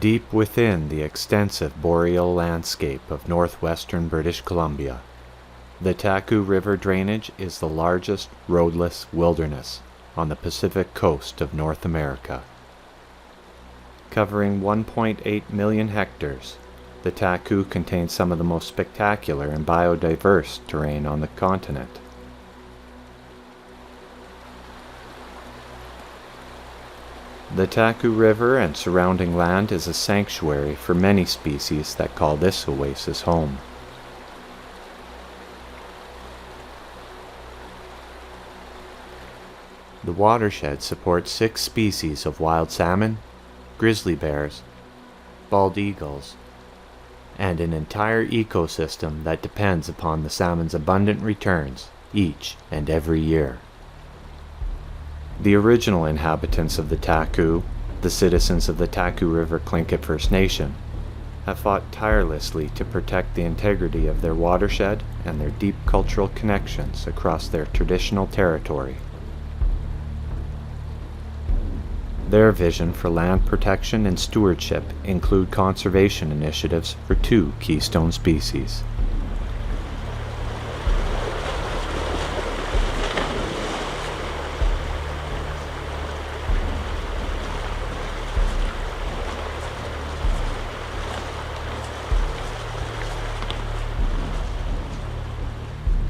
Deep within the extensive boreal landscape of northwestern British Columbia, the Taku River drainage is the largest roadless wilderness on the Pacific coast of North America. Covering 1.8 million hectares, the Taku contains some of the most spectacular and biodiverse terrain on the continent. The Taku River and surrounding land is a sanctuary for many species that call this oasis home. The watershed supports 6 species of wild salmon, grizzly bears, bald eagles, and an entire ecosystem that depends upon the salmon's abundant returns each and every year. The original inhabitants of the Taku, the citizens of the Taku River Tlingit First Nation, have fought tirelessly to protect the integrity of their watershed and their deep cultural connections across their traditional territory. Their vision for land protection and stewardship include conservation initiatives for 2 keystone species.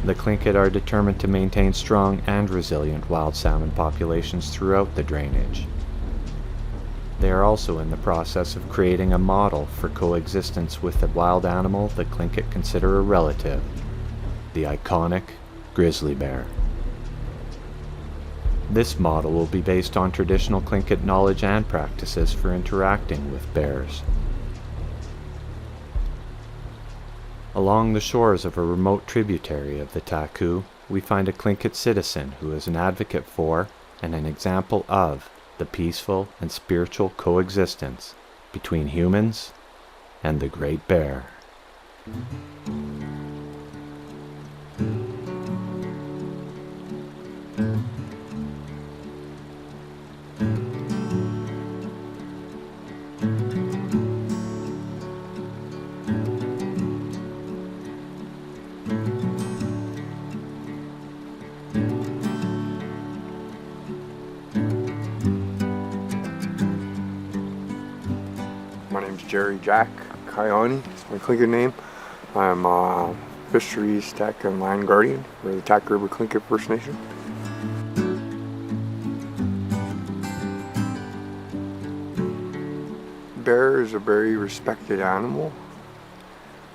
The Tlingit are determined to maintain strong and resilient wild salmon populations throughout the drainage. They are also in the process of creating a model for coexistence with a wild animal the Tlingit consider a relative, the iconic grizzly bear. This model will be based on traditional Tlingit knowledge and practices for interacting with bears. Along the shores of a remote tributary of the Taku, we find a Tlingit citizen who is an advocate for and an example of the peaceful and spiritual coexistence between humans and the great bear. My name's Jerry Jack Kayani, it's my Tlingit name. I'm a fisheries tech and land guardian for the Taku River Tlingit First Nation. Bear is a very respected animal.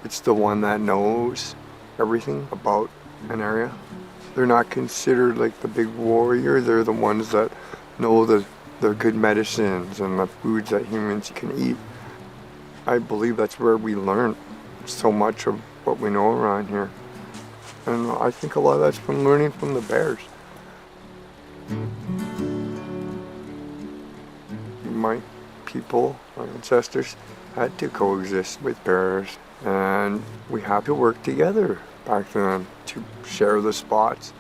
It's the one that knows everything about an area. They're not considered like the big warrior, they're the ones that know the good medicines and the foods that humans can eat. I believe that's where we learn so much of what we know around here. And I think a lot of that's from learning from the bears. My people, my ancestors, had to coexist with bears, and we had to work together back then to share the spots.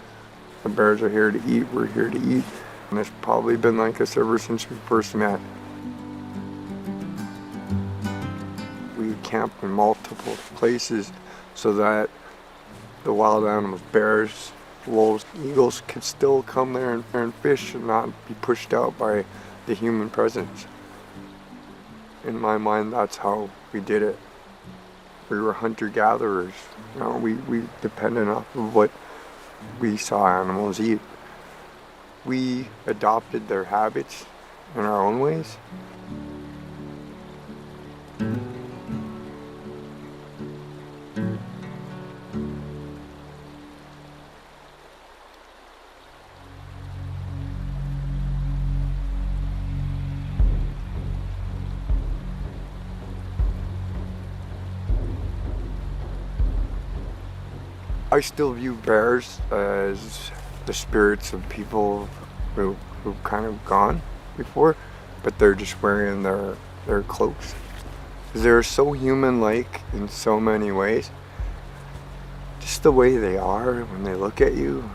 The bears are here to eat, we're here to eat. And it's probably been like this ever since we first met. We camp in multiple places so that the wild animals, bears, wolves, eagles could still come there and fish and not be pushed out by the human presence. In my mind, that's how we did it. We were hunter-gatherers. You know, we depended off of what we saw animals eat. We adopted their habits in our own ways. I still view bears as the spirits of people who've kind of gone before, but they're just wearing their cloaks. They're so human-like in so many ways. Just the way they are when they look at you.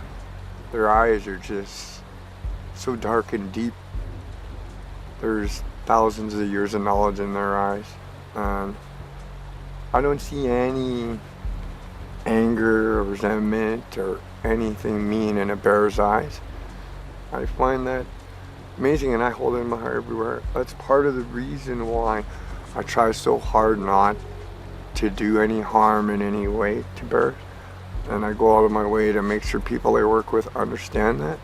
Their eyes are just so dark and deep. There's thousands of years of knowledge in their eyes. And I don't see any anger or resentment or anything mean in a bear's eyes. I find that amazing, and I hold it in my heart everywhere. That's part of the reason why I try so hard not to do any harm in any way to bears. And I go out of my way to make sure people I work with understand that.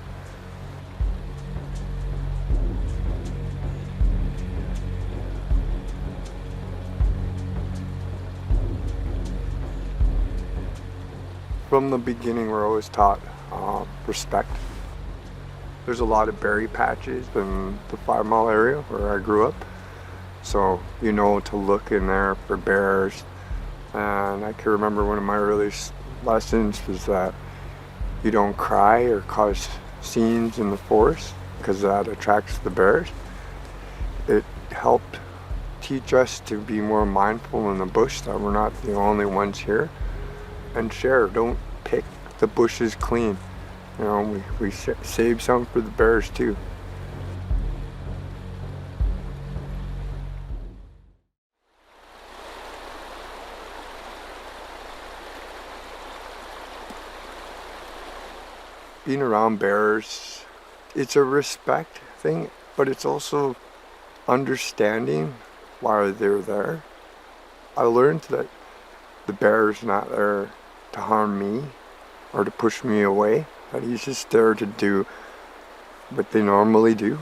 From the beginning, we're always taught respect. There's a lot of berry patches in the 5 Mile area where I grew up. So you know to look in there for bears. And I can remember one of my earliest lessons was that you don't cry or cause scenes in the forest because that attracts the bears. It helped teach us to be more mindful in the bush, that we're not the only ones here. And share, don't pick the bushes clean. You know, we save some for the bears too. Being around bears, it's a respect thing, but it's also understanding why they're there. I learned that the bear is not there to harm me or to push me away, that he's just there to do what they normally do.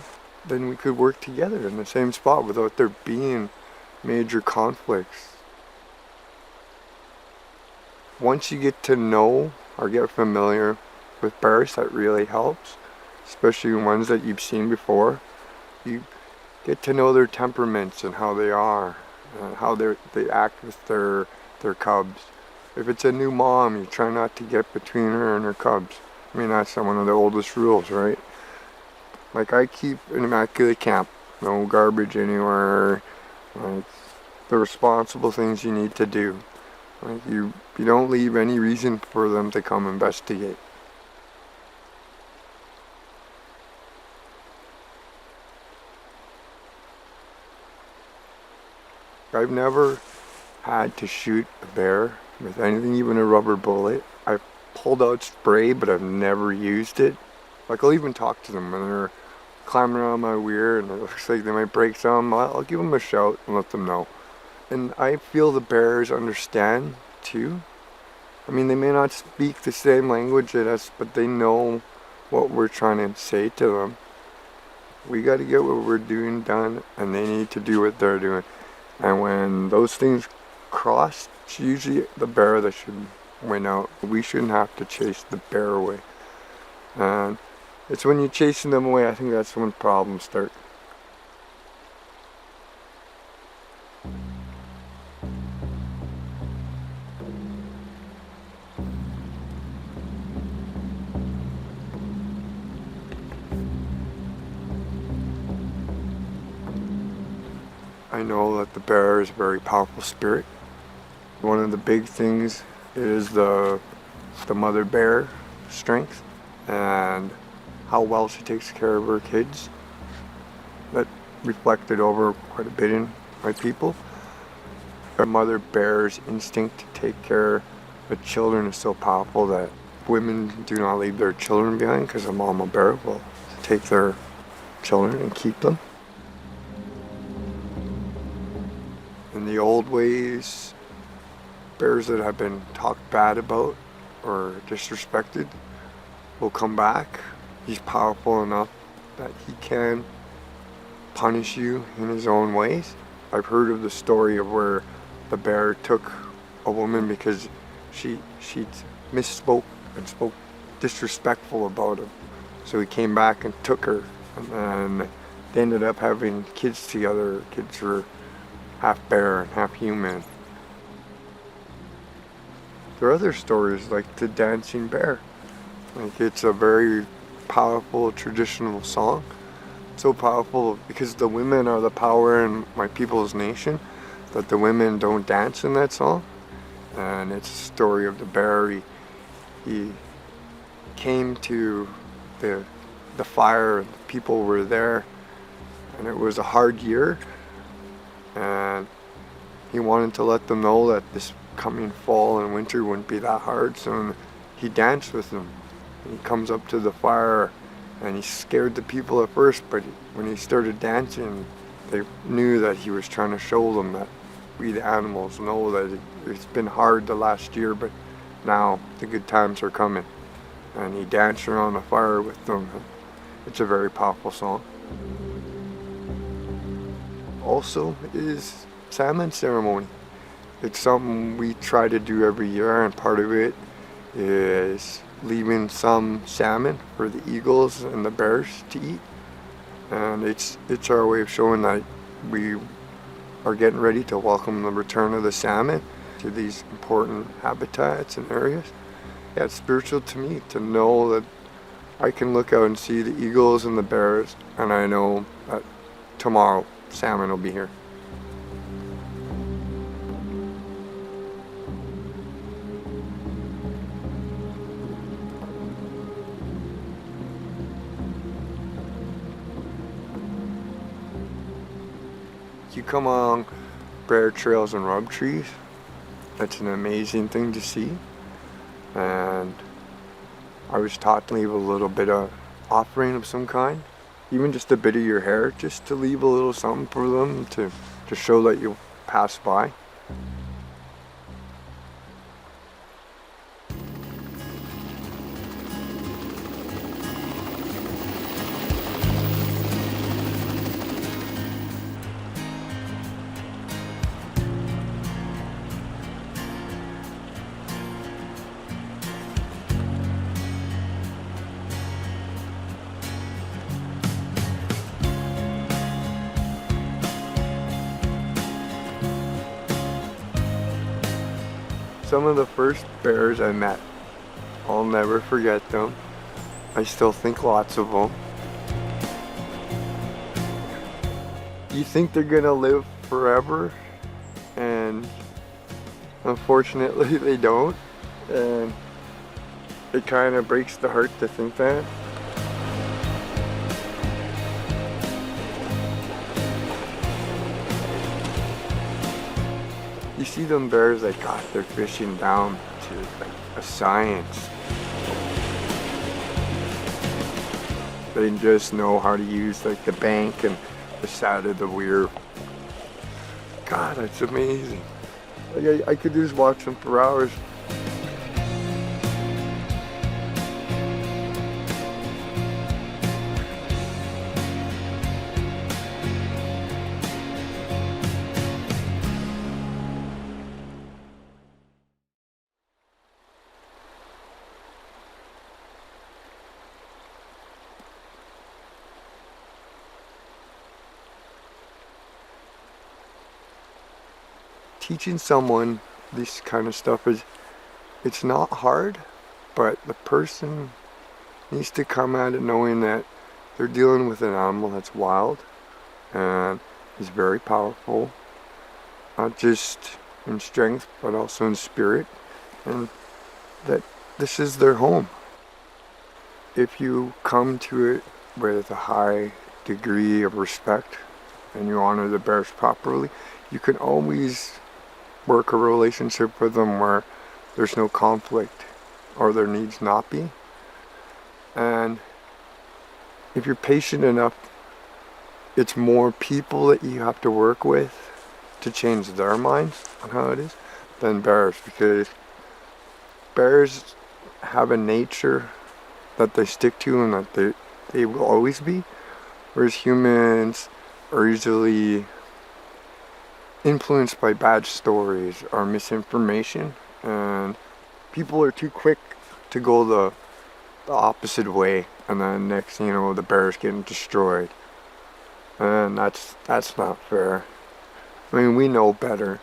Then we could work together in the same spot without there being major conflicts. Once you get to know or get familiar with bears, that really helps, especially ones that you've seen before. You get to know their temperaments and how they are, and how they act with their cubs. If it's a new mom, you try not to get between her and her cubs. I mean, that's one of the oldest rules, right? Like, I keep an immaculate camp, no garbage anywhere, like the responsible things you need to do. Like, you don't leave any reason for them to come investigate. I've never had to shoot a bear with anything, even a rubber bullet. I've pulled out spray, but I've never used it. Like, I'll even talk to them when they're climbing around my rear and it looks like they might break some. I'll give them a shout and let them know. And I feel the bears understand too. I mean, they may not speak the same language as us, but they know what we're trying to say to them. We got to get what we're doing done, and they need to do what they're doing. And when those things cross, it's usually the bear that should win out. We shouldn't have to chase the bear away. And it's when you're chasing them away, I think that's when problems start. I know that the bear is a very powerful spirit. One of the big things is the mother bear strength and how well she takes care of her kids. That reflected over quite a bit in my people. A mother bear's instinct to take care of the children is so powerful that women do not leave their children behind, because a mama bear will take their children and keep them. In the old ways, bears that have been talked bad about or disrespected will come back. He's powerful enough that he can punish you in his own ways. I've heard of the story of where the bear took a woman because she misspoke and spoke disrespectful about him. So he came back and took her, and then they ended up having kids together. Kids were half bear and half human. There are other stories like the dancing bear. Like, it's a very powerful traditional song. So powerful because the women are the power in my people's nation, that the women don't dance in that song. And it's a story of the bear. He came to the fire, and the people were there, and it was a hard year, and he wanted to let them know that this coming fall and winter wouldn't be that hard. So he danced with them. He comes up to the fire, and he scared the people at first, but when he started dancing, they knew that he was trying to show them that we the animals know that it's been hard the last year, but now the good times are coming. And he danced around the fire with them. It's a very powerful song. Also is salmon ceremony. It's something we try to do every year, and part of it is leaving some salmon for the eagles and the bears to eat. And it's our way of showing that we are getting ready to welcome the return of the salmon to these important habitats and areas. Yeah, it's spiritual to me to know that I can look out and see the eagles and the bears, and I know that tomorrow salmon will be here. You come along bear trails and rub trees, that's an amazing thing to see. And I was taught to leave a little bit of offering of some kind, even just a bit of your hair, just to leave a little something for them to show that you passed by. Some of the first bears I met, I'll never forget them. I still think lots of them. You think they're gonna live forever, and unfortunately they don't. And it kind of breaks the heart to think that. You see them bears that got their fishing down to like a science. They just know how to use like the bank and the side of the weir. God, that's amazing. Like I could just watch them for hours. Teaching someone this kind of stuff it's not hard, but the person needs to come at it knowing that they're dealing with an animal that's wild and is very powerful, not just in strength but also in spirit, and that this is their home. If you come to it with a high degree of respect and you honor the bears properly, you can always work a relationship with them where there's no conflict or there needs not be. And if you're patient enough, it's more people that you have to work with to change their minds on how it is than bears, because bears have a nature that they stick to and that they will always be, whereas humans are easily influenced by bad stories or misinformation, and people are too quick to go the opposite way, and then next thing you know, the bear's getting destroyed, and that's not fair. I mean, we know better.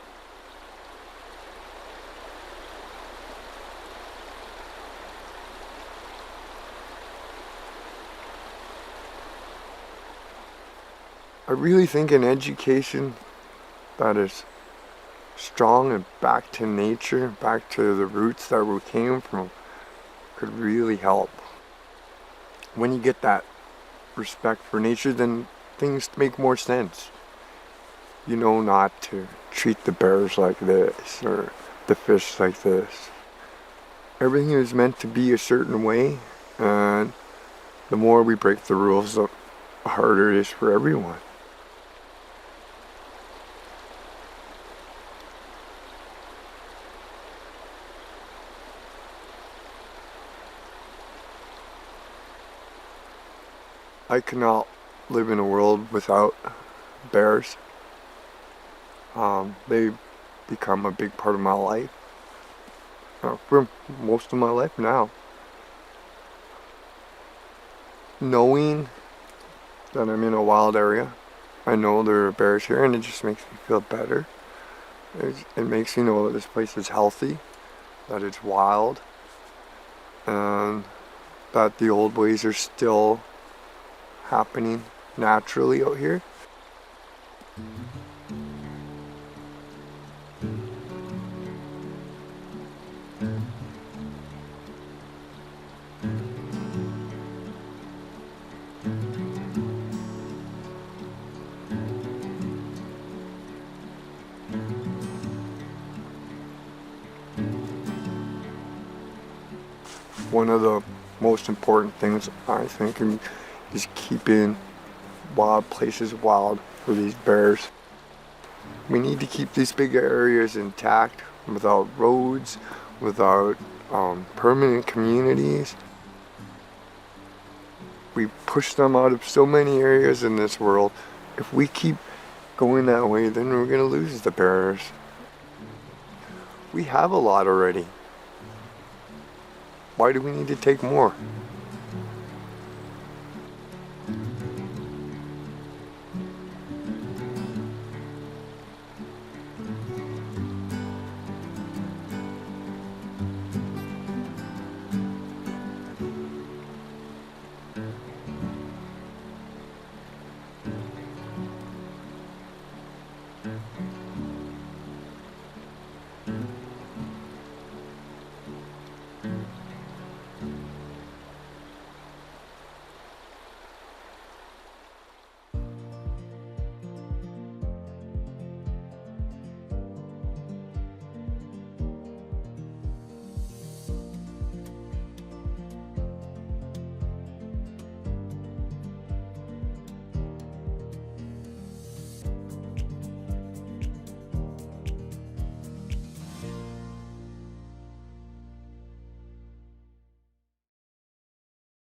I really think an education that is strong and back to nature, back to the roots that we came from, could really help. When you get that respect for nature, then things make more sense. You know not to treat the bears like this or the fish like this. Everything is meant to be a certain way, and the more we break the rules, the harder it is for everyone. I cannot live in a world without bears. They become a big part of my life for most of my life now. Knowing that I'm in a wild area, I know there are bears here, and it just makes me feel better. It makes me know that this place is healthy, that it's wild, and that the old ways are still happening naturally out here. One of the most important things I think is keeping wild places wild for these bears. We need to keep these big areas intact without roads, without permanent communities. We push them out of so many areas in this world. If we keep going that way, then we're going to lose the bears. We have a lot already. Why do we need to take more?